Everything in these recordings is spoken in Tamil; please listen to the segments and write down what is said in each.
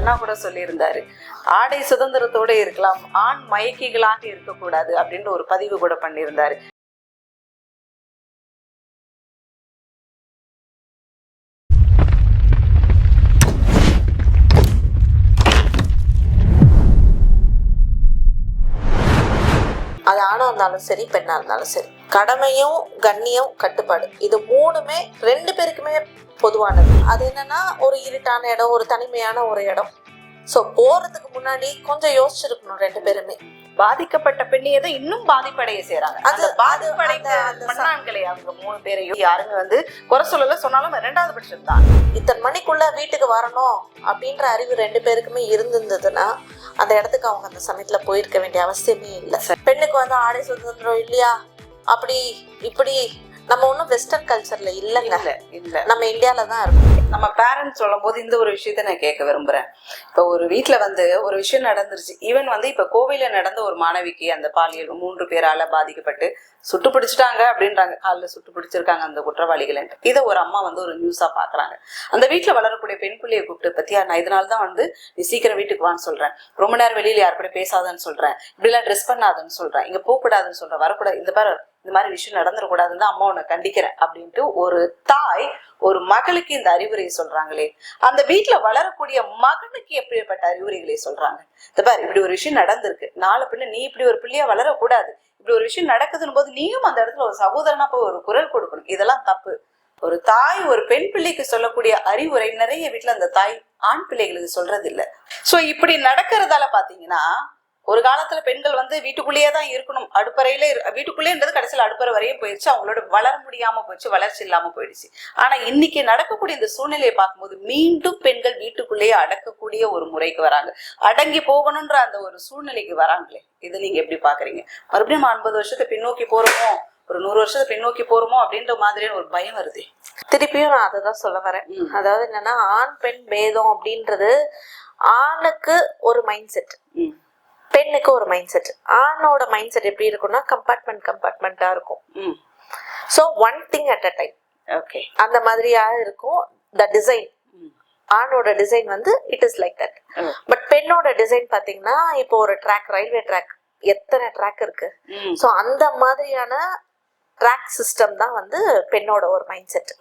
அண்ணா கூட சொல்லியிருந்தாரு, ஆடை சுதந்திரத்தோட இருக்கலாம், ஆண் மயக்கிகளாக இருக்கக்கூடாது அப்படின்ற ஒரு பதிவு கூட பண்ணியிருந்தாரு. அது ஆணா இருந்தாலும் சரி பெண்ணா இருந்தாலும் சரி, கடமையும் கண்ணியம் கட்டுப்பாடு இது மூணுமே ரெண்டு பேருக்குமே பொதுவானது. அது என்னன்னா ஒரு இருட்டான இடம், ஒரு தனிமையான ஒரு இடம். சோ போறதுக்கு முன்னாடி கொஞ்சம் யோசிச்சிருக்கணும் ரெண்டு பேருமே. பாதிக்கப்பட்ட பெண்ணியை தான் இன்னும் பாதிப்படைய செய்யறாங்க. அந்த பாதிப்படைந்த மண்ணான்களை அவங்க 3 பேரையும் யாருங்க வந்து குறை சொல்லல, சொன்னாலும் 2வது பட்சம் தான். இத்தனை மணிக்குள்ள வீட்டுக்கு வரணும் அப்படின்ற அறிவு ரெண்டு பேருக்குமே இருந்திருந்ததுன்னா அந்த இடத்துக்கு அவங்க அந்த சமயத்துல போயிருக்க வேண்டிய அவசியமே இல்லை. பெண்ணுக்கு வந்து ஆடை சுதந்திரம் இல்லையா, அப்படி இப்படி நம்ம ஒன்றும் வெஸ்டர்ன் கல்ச்சர்ல இல்லைங்க. இல்ல, நம்ம இந்தியால தான் இருக்கோம். நம்ம பேரண்ட்ஸ் சொல்லும் போது இந்த ஒரு விஷயத்த நான் கேட்க விரும்புறேன். இப்போ ஒரு வீட்டுல வந்து ஒரு விஷயம் நடந்துருச்சு. ஈவன் வந்து இப்ப கோவையில நடந்த ஒரு மாணவிக்கு அந்த பாலியல் 3 பேரால பாதிக்கப்பட்டு சுட்டு பிடிச்சிட்டாங்க அப்படின்றாங்க. காலில் சுட்டு பிடிச்சிருக்காங்க அந்த குற்றவாளிகள். இதை ஒரு அம்மா வந்து ஒரு நியூஸா பாக்குறாங்க. அந்த வீட்டுல வளரக்கூடிய பெண் பிள்ளையை கூப்பிட்டு, பத்தியா நான் இதனாலதான் வந்து நீ சீக்கிரம் வீட்டுக்கு வான்னு சொல்றேன், ரொம்ப நேரம் வெளியில யாரு கூட பேசாதன்னு சொல்றேன், இப்படி எல்லாம் ட்ரெஸ் பண்ணாதன்னு சொல்றேன், இங்க போக கூடாதுன்னு சொல்றேன், வரக்கூடாது, இந்த மாதிரி விஷயம் நடந்துடக்கூடாதுன்னு தான் அம்மா உன்னை கண்டிக்கிறேன் அப்படின்ட்டு ஒரு தாய் ஒரு மகளுக்கு இந்த அறிவுரையை சொல்றாங்களே, அந்த வீட்டுல வளரக்கூடிய மகனுக்கு எப்படிப்பட்ட அறிவுரைகளை சொல்றாங்க. இந்த பாரு, இப்படி ஒரு விஷயம் நடந்திருக்கு, நாளை பின்ன நீ இப்படி ஒரு பிள்ளையா வளரக்கூடாது, இப்படி ஒரு விஷயம் நடக்குதுன்னு போது நீயும் அந்த இடத்துல ஒரு சகோதரனா போய் ஒரு குரல் கொடுக்கணும். இதெல்லாம் தப்பு. ஒரு தாய் ஒரு பெண் பிள்ளைக்கு சொல்லக்கூடிய அறிவுரை நிறைய வீட்டுல அந்த தாய் ஆண் பிள்ளைகளுக்கு சொல்றது இல்ல. சோ இப்படி நடக்கிறதால பாத்தீங்கன்னா ஒரு காலத்துல பெண்கள் வந்து வீட்டுக்குள்ளேயே தான் இருக்கணும், அடுப்பறையில வீட்டுக்குள்ளேன்றது கடைசியில் அடுப்பறை வரையும் போயிடுச்சு, அவங்களோட வளர முடியாம போயிடுச்சு, வளர்ச்சி இல்லாம போயிடுச்சு. ஆனா இன்னைக்கு நடக்கக்கூடிய இந்த சூழ்நிலையை பார்க்கும்போது மீண்டும் பெண்கள் வீட்டுக்குள்ளேயே அடக்கக்கூடிய ஒரு முறைக்கு வராங்க, அடங்கி போகணும்ன்ற அந்த ஒரு சூழ்நிலைக்கு வராங்களே. இது நீங்க எப்படி பாக்குறீங்க? மறுபடியும் 50 வருஷத்தை பின்னோக்கி போறோமோ, ஒரு 100 வருஷத்தை பின்னோக்கி போறோமோ அப்படின்ற மாதிரியான ஒரு பயம் வருது. திருப்பியும் நான் அதை தான் சொல்ல வரேன். அதாவது என்னன்னா ஆண் பெண் பேதம் அப்படின்றது ஆணுக்கு ஒரு மைண்ட் செட், பெண்ணுக்கு ஒரு மைண்ட் செட். ஆணோட மைண்ட் செட் எப்படி இருக்கும்னா கம்பார்ட்மெண்டா இருக்கும். So one thing at a time. Okay, அந்த மாதிரியா இருக்கும். த டிசைன், ஆணோட டிசைன் வந்து it is like that. But பெண்ணோட டிசைன் பாத்தீங்கன்னா இப்போ ஒரு ட்ராக், ரயில்வே ட்ராக் எத்தனை ட்ராக் இருக்கு. சோ அந்த மாதிரியான ட்ராக் சிஸ்டம் தான் வந்து பெண்ணோட ஒரு மைண்ட் செட்.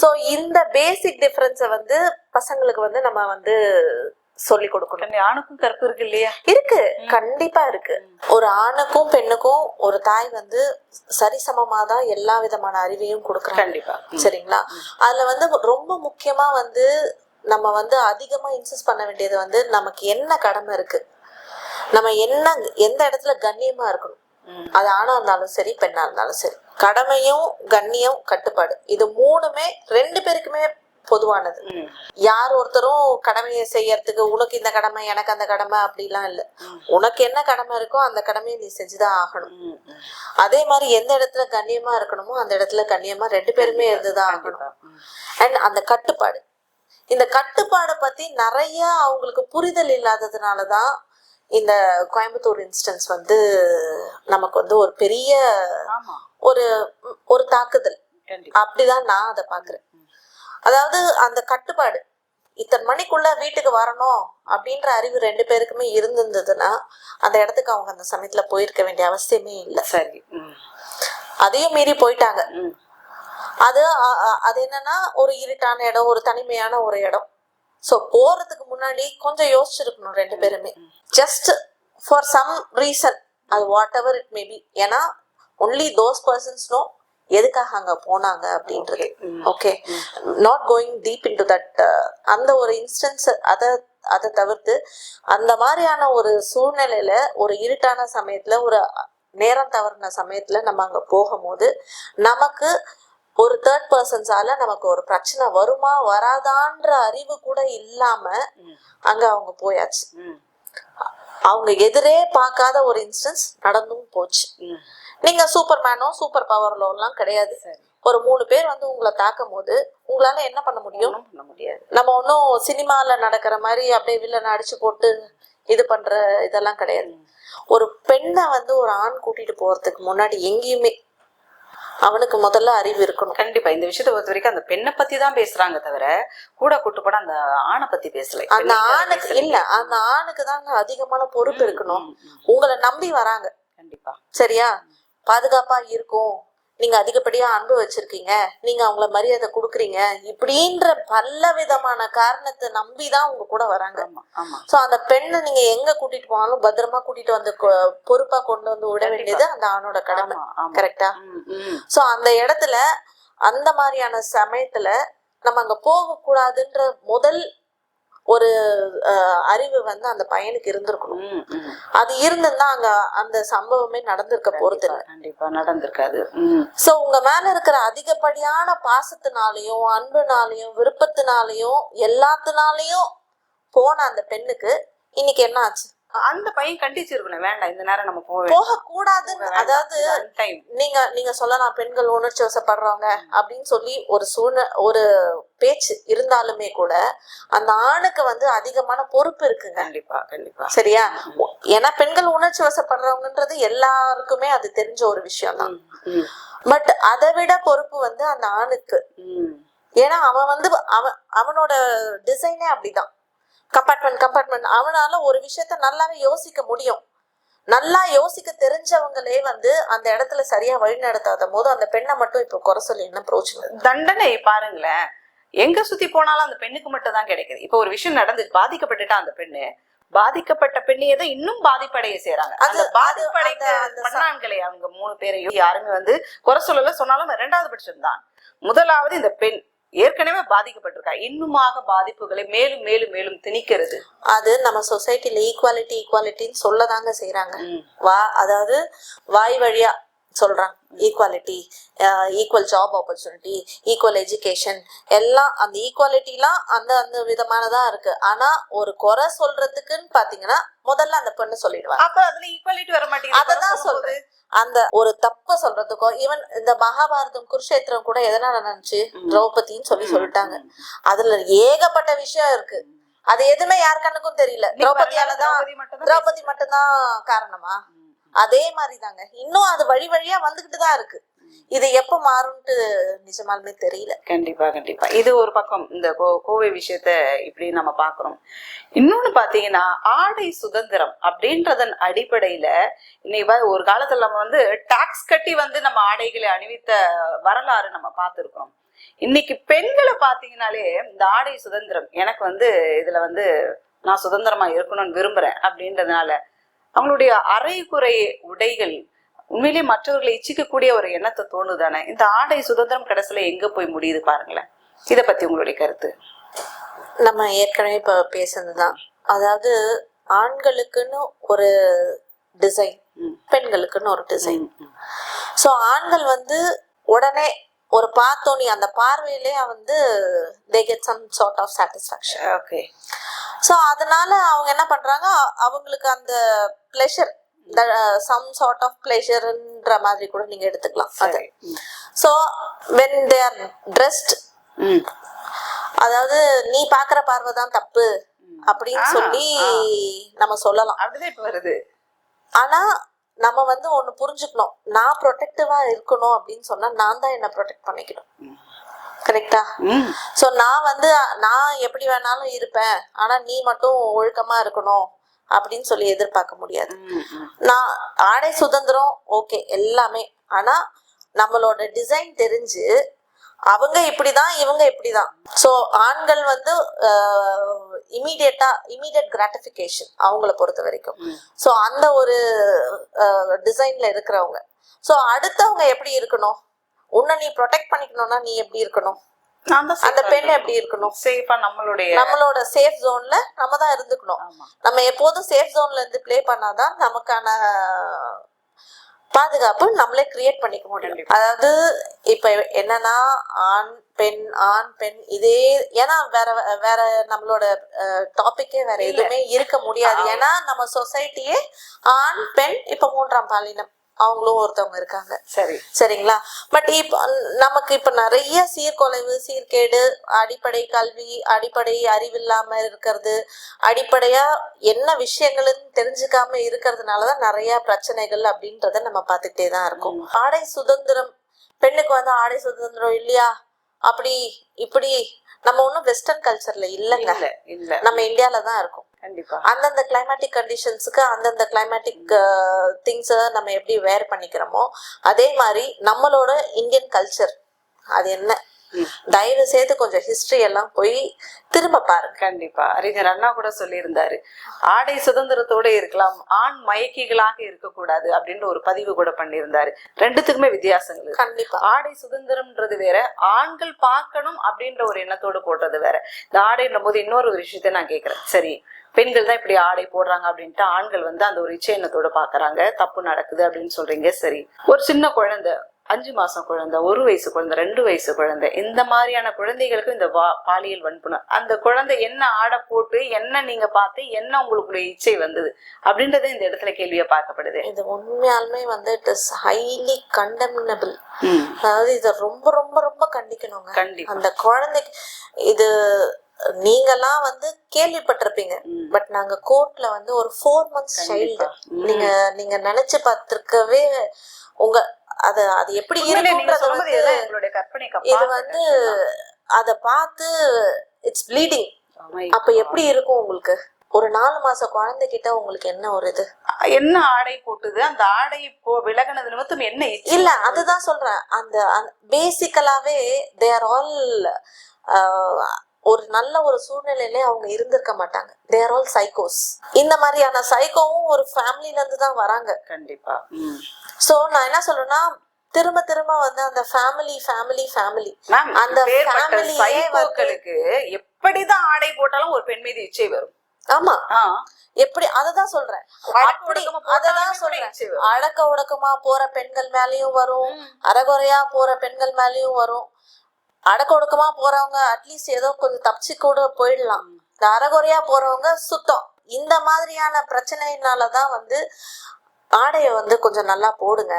சோ இந்த பேசிக் டிஃபரன்ஸை வந்து பசங்களுக்கு வந்து நம்ம வந்து சொல்லி கொடுக்கணும். ஆணுக்கும் கற்பு இருக்கு இல்லையா? இருக்கு, கண்டிப்பா இருக்கு. ஒரு ஆணுக்கும் பெண்ணுக்கும் ஒரு தாய் வந்து சரிசமமா தான் எல்லா விதமான அறிவையும் கொடுக்குறாங்க. கண்டிப்பா, சரிங்களா? அதுல வந்து ரொம்ப முக்கியமா வந்து நம்ம வந்து அதிகமா இன்சிஸ்ட் பண்ண வேண்டியது வந்து நமக்கு என்ன கடமை இருக்கு, நம்ம எந்த இடத்துல கண்ணியமா இருக்கணும். அது ஆணா இருந்தாலும் சரி பெண்ணா இருந்தாலும் சரி, கடமையும் கண்ணியம் கட்டுப்பாடு இது மூணுமே ரெண்டு பேருக்குமே பொதுவானது. யார் ஒருத்தரும் கடமையை செய்யறதுக்கு உனக்கு இந்த கடமை எனக்கு அந்த கடமை அப்படிலாம் இல்ல. உனக்கு என்ன கடமை இருக்கோ அந்த கடமையை நீ செஞ்சுதான் ஆகணும். அதே மாதிரி எந்த இடத்துல கண்ணியமா இருக்கணுமோ அந்த இடத்துல கண்ணியமா ரெண்டு பேருமே இருந்துதான் ஆகணும். அண்ட் அந்த கட்டுப்பாடு, இந்த கட்டுப்பாடை பத்தி நிறைய அவங்களுக்கு புரிதல் இல்லாததுனாலதான் இந்த கோயம்புத்தூர் இன்ஸ்டன்ஸ் வந்து நமக்கு வந்து ஒரு பெரிய ஒரு தாக்குதல். அப்படிதான் நான் அதை பாக்குறேன். அதாவது அந்த கட்டுப்பாடு, இத்தனை மணிக்குள்ள வீட்டுக்கு வரணும் அப்படின்ற அறிவு ரெண்டு பேருக்குமே இருந்திருந்ததுன்னா அந்த இடத்துக்கு அவங்க அந்த சமயத்துல போயிருக்க வேண்டிய அவசியமே இல்லை. சரி, அதையும் மீறி போயிட்டாங்க. அது என்னன்னா ஒரு இருட்டான இடம், ஒரு தனிமையான ஒரு இடம். சோ போறதுக்கு முன்னாடி கொஞ்சம் யோசிச்சிருக்கணும் ரெண்டு பேருமே. ஜஸ்ட் ஃபார் சம் ரீசன், அது what ever it may be. ஏன்னா ஒன்லி தோஸ் பர்சன்ஸ் நோ எதுக்காக அங்க போனாங்க அப்படின்றது. Okay, not going deep into that. அந்த ஒரு இன்ஸ்டன்ஸ் அதை தவிர்த்து அந்த மாதிரியான ஒரு சூழ்நிலையில ஒரு இருட்டான சமயத்துல ஒரு நேரம் தவறின சமயத்துல நம்ம அங்க போகும்போது நமக்கு ஒரு தேர்ட் பர்சன்ஸால நமக்கு ஒரு பிரச்சனை வருமா வராதான்ற அறிவு கூட இல்லாம அங்க அவங்க போயாச்சு. அவங்க எதிரே பார்க்காத ஒரு இன்ஸ்டன்ஸ் நடந்தும் போச்சு. நீங்க சூப்பர் மேனோ சூப்பர் பவர்லோ எல்லாம் கிடையாது. ஒரு 3 பேர் வந்து உங்களை தாக்கும் போது உங்களால என்ன பண்ண முடியும்? பண்ண முடியாது. நம்ம ஒன்னும் சினிமால நடக்கிற மாதிரி அப்படியே வில்லனை அடிச்சு போட்டு இது பண்ற இதெல்லாம் கிடையாது. ஒரு பெண்ணை வந்து ஒரு ஆண் கூட்டிட்டு போறதுக்கு முன்னாடி எங்கேயுமே அவனுக்கு முதல்ல அறிவு இருக்கணும். கண்டிப்பா இந்த விஷயத்தை பொறுத்த வரைக்கும் அந்த பெண்ணை பத்தி தான் பேசுறாங்க தவிர கூட கூட்டுப்பட அந்த ஆணை பத்தி பேசல. அந்த ஆணுக்கு இல்ல, அந்த ஆணுக்கு தாங்க அதிகமான பொறுப்பு இருக்கணும். உங்களை நம்பி வராங்க. கண்டிப்பா. சரியா? பாதுகாப்பா இருக்கும், நீங்க அதிகப்படியா அன்பு வச்சிருக்கீங்க, நீங்க அவங்கள மரியாதை கொடுக்குறீங்க, இப்படின்ற பல விதமான காரணத்தை நம்பிதான் உங்க கூட வராங்க. சோ அந்த பெண்ணை நீங்க எங்க கூட்டிட்டு போனாலும் பத்திரமா கூட்டிட்டு வந்து பொறுப்பா கொண்டு வந்து விட வேண்டியது அந்த ஆணோட கடமை. கரெக்டா? சோ அந்த இடத்துல அந்த மாதிரியான சமயத்துல நம்ம அங்க போக கூடாதுன்ற முதல் ஒரு அறிவு வந்து அந்த பையனுக்கு இருந்திருக்கணும். அது இருந்துன்னா அங்க அந்த சம்பவமே நடந்திருக்க போறது இல்லை. கண்டிப்பா நடந்திருக்காது. சோ உங்க மேல இருக்கிற அதிகப்படியான பாசத்தினாலையும் அன்புனாலையும் விருப்பத்தினாலையும் எல்லாத்தினாலையும் போன அந்த பெண்ணுக்கு இன்னைக்கு என்ன ஆச்சு? அந்த பையன் கண்டிச்சிருக்கணும், வேண்டாம் இந்த நேரம் நம்ம போக கூடாதுன்னு. அதாவது நீங்க சொல்லலாம் பெண்கள் உணர்ச்சி வசப்படுறவங்க அப்படின்னு சொல்லி ஒரு பேச்சு இருந்தாலுமே கூட அந்த ஆணுக்கு வந்து அதிகமான பொறுப்பு இருக்குங்க. கண்டிப்பா கண்டிப்பா. சரியா? ஏன்னா பெண்கள் உணர்ச்சி வசப்படுறவங்கன்றது எல்லாருக்குமே அது தெரிஞ்ச ஒரு விஷயம் தான். பட் அதை விட பொறுப்பு வந்து அந்த ஆணுக்கு. ஏன்னா அவன் வந்து அவனோட டிசைனே அப்படிதான். கம்பார்ட்மெண்ட் அவனால ஒரு விஷயத்த நல்லாவே யோசிக்க முடியும். நல்லா யோசிக்க தெரிஞ்சவங்களே வந்து அந்த இடத்துல சரியா வழி நடத்தாத போது அந்த பெண்ணை மட்டும் இப்ப குறை சொல்லி என்ன பிரோஜனம்? தண்டனை பாருங்களேன், எங்க சுத்தி போனாலும் அந்த பெண்ணுக்கு மட்டும் தான் கிடைக்குது. இப்ப ஒரு விஷயம் நடந்து பாதிக்கப்பட்டுட்டா அந்த பெண்ணு, பாதிக்கப்பட்ட பெண்ணையே தான் இன்னும் பாதிப்படைய செய்யறாங்க. அந்த பாதிப்படைந்த பண்ணான்களை அவங்க 3 பேரையும் யாருமே வந்து குறை சொல்லல, சொன்னாலும் 2வது பட்சம் தான். முதலாவது இந்த பெண் ஏற்கனவே பாதிக்கப்பட்டிருக்கா, இன்னுமாக பாதிப்புகளை மேலும் மேலும் மேலும் திணிக்கிறது. அது நம்ம சொசைட்டில ஈக்குவாலிட்டின்னு சொல்லதாங்க செய்யறாங்க. அதாவது வாய் வழியா சொல்றாங்க equality, equal job opportunity, equal education, எல்லாம் அந்த ஈக்குவாலிட்டிலாம் அந்த விதமானதான் இருக்கு. ஆனா ஒரு குறை சொல்றதுக்குன்னு பாத்தீங்கன்னா முதல்ல அந்த பெண்ணு சொல்லிடுவாங்க. அப்ப அதுல ஈக்குவாலிட்டி வர மாட்டேங்குது. அததான் சொல்றேன். அந்த ஒரு தப்ப சொல்றதுக்கோ, ஈவன் இந்த மகாபாரதம் குருஷேத்திரம் கூட எதனால நடந்துச்சு, திரௌபதின்னு சொல்லிட்டாங்க. அதுல ஏகப்பட்ட விஷயம் இருக்கு. அது எதுவுமே யார் கண்ணுக்கும் தெரியல. திரௌபதி மட்டும்தான் காரணமா? அதே மாதிரிதாங்க இன்னும் அது வழியா வந்துகிட்டுதான் இருக்கு. இது எப்ப மாறும்ட்டு நிஜமாலுமே தெரியல. கண்டிப்பா கண்டிப்பா. இது ஒரு பக்கம் இந்த கோவை விஷயத்த இப்படி நம்ம பாக்குறோம். இன்னொன்னு பாத்தீங்கன்னா ஆடை சுதந்திரம் அப்படின்றதன் அடிப்படையில இன்னைக்கு ஒரு காலத்துல நம்ம வந்து டாக்ஸ் கட்டி வந்து நம்ம ஆடைகளை அணிவித்த வரலாறு நம்ம பார்த்திருக்கிறோம். இன்னைக்கு பெண்களை பாத்தீங்கன்னாலே இந்த ஆடை சுதந்திரம் எனக்கு வந்து இதுல வந்து நான் சுதந்திரமா இருக்கணும்னு விரும்புறேன் அப்படின்றதுனால அவங்களுடைய அரைகுறை உடைகள் உண்மையிலேயே மற்றவர்களை இச்சிக்கக்கூடிய ஒரு எண்ணத்தை தோணுதானே. இந்த ஆடை சுதந்திரம் கடைசியில எங்க போய் முடியுது பாருங்களேன். இத பத்தி உங்களுடைய கருத்து? நம்ம ஏற்கனவே இப்ப பேசுனதுதான். அதாவது ஆண்களுக்குன்னு ஒரு டிசைன், பெண்களுக்குன்னு ஒரு டிசைன். சோ ஆண்கள் வந்து உடனே ஒரு பார்த்தோனி அந்த பார்வையிலே வந்து they get some sort of satisfaction. Okay. So அதனால அவங்க என்ன பண்றாங்க, அவங்களுக்கு அந்த பிளஷர், some sort of pleasureன்ற மாதிரி கூட நீங்க எடுத்துக்கலாம் அது. So when they are dressed, அதாவது நீ பாக்குற பார்வைதான் தப்பு அப்படின்னு சொல்லி நம்ம சொல்லலாம். அப்படிதான் இப்ப வருது. ஆனா நம்ம வந்து ஒண்ணு புரிஞ்சுக்கணும், நான் ப்ரொடெக்டிவா இருக்கணும் அப்படின்னு சொன்னா நான் தான் என்ன ப்ரொடெக்ட் பண்ணிக்கணும். கரெக்டா? சோ நான் எப்படி வேணாலும் இருப்பேன், ஆனா நீ மட்டும் ஒழுக்கமா இருக்கணும் அப்படின்னு சொல்லி எதிர்பார்க்க முடியாது. நான் ஆடை சுதந்திரம் ஓகே எல்லாமே, ஆனா நம்மளோட டிசைன் தெரிஞ்சு அவங்க இப்படிதான் இவங்க இப்படிதான். சோ ஆண்கள் வந்து இமீடியட் கிராட்டிபிகேஷன் அவங்கள பொறுத்த வரைக்கும். சோ அந்த ஒரு டிசைன்ல இருக்கிறவங்க. சோ அடுத்தவங்க எப்படி இருக்கணும், உன்னை நீ ப்ரொடெக்ட் பண்ணிக்கணும்னா நீ எப்படி இருக்கணும், அந்த பெண் எப்படி இருக்கணும், சேஃபா நம்மளோட சேஃப் ஜோன்ல நம்ம தான் இருந்துக்கணும். நம்ம எப்போதும் சேஃப் ஜோன்ல இருந்து பிளே பண்ணாதான் நமக்கான பாதுகாப்பு நம்மளே கிரியேட் பண்ணிக்க முடியும். அதாவது இப்ப என்னன்னா ஆண் பெண் இதே, ஏன்னா வேற நம்மளோட டாபிக்கே வேற எதுவுமே இருக்க முடியாது. ஏன்னா நம்ம சொசைட்டியே ஆண் பெண் இப்ப 3ஆம் பாலினம் அவங்களும் ஒருத்தவங்க இருக்காங்க. சரிங்களா? பட் இப்ப நமக்கு இப்ப நிறைய சீர்குலைவு, சீர்கேடு, அடிப்படை கல்வி, அடிப்படை அறிவில்லாம இருக்கிறது, அடிப்படையா என்ன விஷயங்கள்னு தெரிஞ்சுக்காம இருக்கிறதுனாலதான் நிறைய பிரச்சனைகள் அப்படின்றத நம்ம பார்த்துட்டே தான் இருக்கோம். ஆடை சுதந்திரம் பெண்ணுக்கு வந்து ஆடை சுதந்திரம் இல்லையா, அப்படி இப்படி. நம்ம ஒன்றும் வெஸ்டர்ன் கல்ச்சர்ல இல்லைங்க, இல்ல இல்ல நம்ம இந்தியால தான் இருக்கோம். கண்டிப்பா அந்தந்த கிளைமேட்டிக் கண்டிஷன்ஸுக்கு அந்தந்த கிளைமேட்டிக் திங்ஸை நம்ம எப்படி வேர் பண்ணிக்கிறோமோ அதே மாதிரி நம்மளோட இந்தியன் கல்ச்சர் அது என்ன, தயவு செய்து கொஞ்சம் ஹிஸ்டரி எல்லாம் போய் திரும்ப பாருங்க. கண்டிப்பா அறிஞர் அண்ணா கூட சொல்லியிருந்தாரு, ஆடை சுதந்திரத்தோட இருக்கலாம், ஆண் மயக்கிகளாக இருக்கக்கூடாது அப்படின்ற ஒரு பதிவு கூட பண்ணியிருந்தாரு. ரெண்டுத்துக்குமே வித்தியாசங்கள் இருக்கு. கண்டிப்பா ஆடை சுதந்திரம்ன்றது வேற, ஆண்கள் பார்க்கணும் அப்படின்ற ஒரு எண்ணத்தோடு போடுறது வேற. இந்த ஆடைன்ற போது இன்னொரு விஷயத்த நான் கேட்கிறேன், சரி பெண்கள் தான் இப்படி ஆடை போடுறாங்க அப்படின்ட்டு ஆண்கள் வந்து அந்த ஒரு இச்சை எண்ணத்தோட பாக்குறாங்க, தப்பு நடக்குது அப்படின்னு சொல்றீங்க. சரி, ஒரு சின்ன குழந்தை, 5 மாசம் குழந்தை, 1 வயசு குழந்தை, 2 வயசு குழந்தை, இந்த மாதிரியான குழந்தைகளுக்கு இந்த பாலியல் வன்புணர், அந்த குழந்தை என்ன ஆடை போட்டு என்ன நீங்க பார்த்து என்ன உங்களுக்குடைய இச்சை வந்தது அப்படின்றத இந்த இடத்துல கேள்வியா பார்க்கப்படுது. இது உண்மையாலுமே வந்து இட் இஸ் ஹைலி கண்டெம்னபிள். அதாவது இதை ரொம்ப ரொம்ப ரொம்ப கண்டிக்கணுங்க. கண்டிப்பா அந்த குழந்தைக்கு இது நீங்கெல்லாம் வந்து கேள்விப்பட்டிருப்பீங்க, பட் நாங்க கோர்ட்ல வந்து ஒரு 4 months சைல்டு, நீங்க நினைச்சு பார்த்திருக்கவே உங்க அது அது எப்படி இருக்குன்றது வந்து இது வந்து அத பார்த்து இட்ஸ் ப்ளீடிங். அப்ப எப்படி இருக்கும் உங்களுக்கு? ஒரு 4 மாச குழந்தைகிட்ட உங்களுக்கு என்ன ஒரு இது, என்ன ஆடை போட்டுது, அந்த ஆடை இப்போ விலகினது நிமித்தம் என்ன இச்சை? இல்ல அதுதான் சொல்றேன். அந்த பேசிக்கலாவே தே ஆர் ஆல் ஒரு நல்ல ஒரு சூழ்நிலையில அவங்க இருந்திருக்க மாட்டாங்க. தே ஆர் ஆல் சைக்கோஸ். இந்த மாதிரியான சைக்கோவும் ஒரு ஃபேமிலில இருந்து தான் வராங்க. கண்டிப்பா. சோ நான் என்ன சொல்றேன்னா, திரும்ப திரும்ப வந்து அந்த ஃபேமிலி அந்த ஃபேமிலியே மக்களுக்கு எப்படிதான் ஆடை போட்டாலும் ஒரு பெண் மீது இச்சை வரும். ஆமா, எப்படி அததான் சொல்றேன். அப்படி அததான் சொல்றேன், அடக்க ஒடுக்கமா போற பெண்கள் மேலயும் வரும், அறகுறையா போற பெண்கள் மேலயும் வரும். அடக்க ஒடுக்கமா போறவங்க அட்லீஸ்ட் ஏதோ கொஞ்சம் தப்பிச்சு கூட போயிடலாம். இந்த அறகுறையா போறவங்க சுத்தம். இந்த மாதிரியான பிரச்சனைனாலதான் வந்து ஆடைய வந்து கொஞ்சம் நல்லா போடுங்க.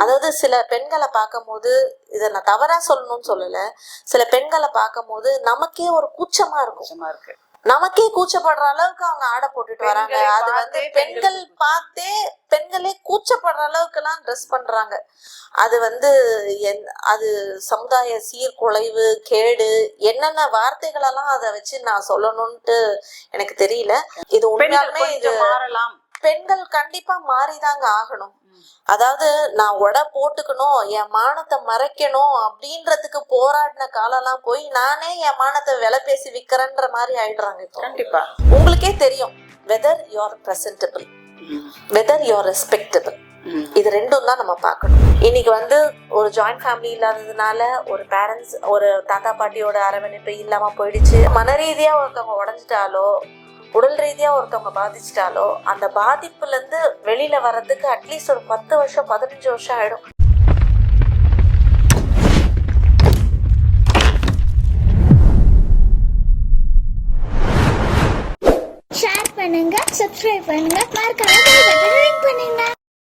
அதாவது சில பெண்களை பார்க்கும் போது, இதை நான் தவறா சொல்லணும்னு சொல்லல, சில பெண்களை பார்க்கும் போது நமக்கே ஒரு கூச்சமா இருக்கும். நமக்கே கூச்சப்படுற அளவுக்கு அவங்க ஆடை போட்டுட்டு வராங்க. அது வந்து பெண்கள் பார்த்தே பெண்களே கூச்சப்படுற அளவுக்கு எல்லாம் ட்ரெஸ் பண்றாங்க. அது வந்து அது சமுதாய சீர்குலைவு, கேடு, என்னென்ன வார்த்தைகள் எல்லாம் அதை வச்சு நான் சொல்லணும்ட்டு எனக்கு தெரியல. இது உண்மையாலுமே இது மாறலாம். பெண்கள் கண்டிப்பா மாறிதாங்க ஆகணும். அதாவது நான் உடை போட்டுக்கணும், என் மானத்தை மறைக்கணும் அப்படின்றதுக்கு போராடின காலம்லாம் போய் நானே என் மானத்தை விலை பேசி விக்கிறேன்ற மாதிரி ஆயிடுறாங்க இப்போ. கண்டிப்பா உங்களுக்கே தெரியும், whether you are presentable, whether you are respectable, இது ரெண்டும் தான் நம்ம பார்க்கணும். இன்னைக்கு வந்து ஒரு ஜாயிண்ட் ஃபேமிலி இல்லாததுனால ஒரு பேரண்ட்ஸ், ஒரு தாத்தா பாட்டியோட அரவணைப்பு இல்லாம போயிடுச்சு. மன ரீதியா ஒருத்தவங்க உடஞ்சிட்டாலோ, உடல் ரீதியா ஒருத்தவங்க பாதிச்சிட்டாலோ, அந்த பாதிப்புல இருந்து வெளியில வர்றதுக்கு அட்லீஸ்ட் ஒரு 10 வருஷம் 15 வருஷம் ஆயிடும். ஷேர் பண்ணுங்க, சப்ஸ்கிரைப் பண்ணுங்க, மறக்காம பெல் பட்டனை கிளிக் பண்ணுங்க.